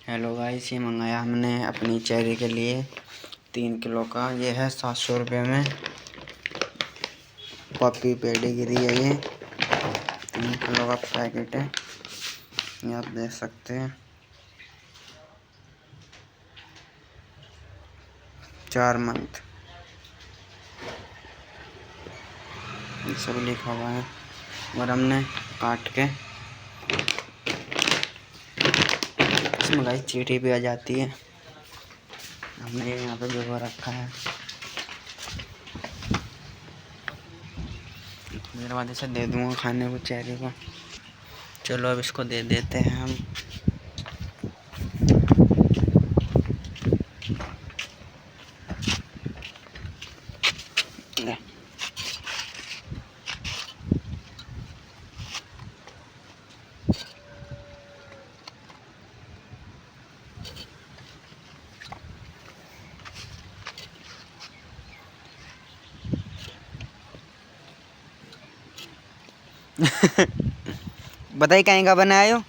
Hello guys, ये मंगाया हमने अपनी चेरी के लिए 3 किलो का। ये है 700 रुपये में। पपी पेडिग्री है ये। 3 किलो का पैकेट है, ये आप देख सकते हैं। 4 मंथ ये सब लिखा हुआ है। और हमने काट के इसमें गाइस चीटी भी आ जाती है। हमने ये यहाँ पे भिगो रखा है। मेरे बाद इसे दे दूँगा खाने को चेरी को। चलो अब इसको दे देते हैं हम। ले। बताइए कहीं का बनाए हो।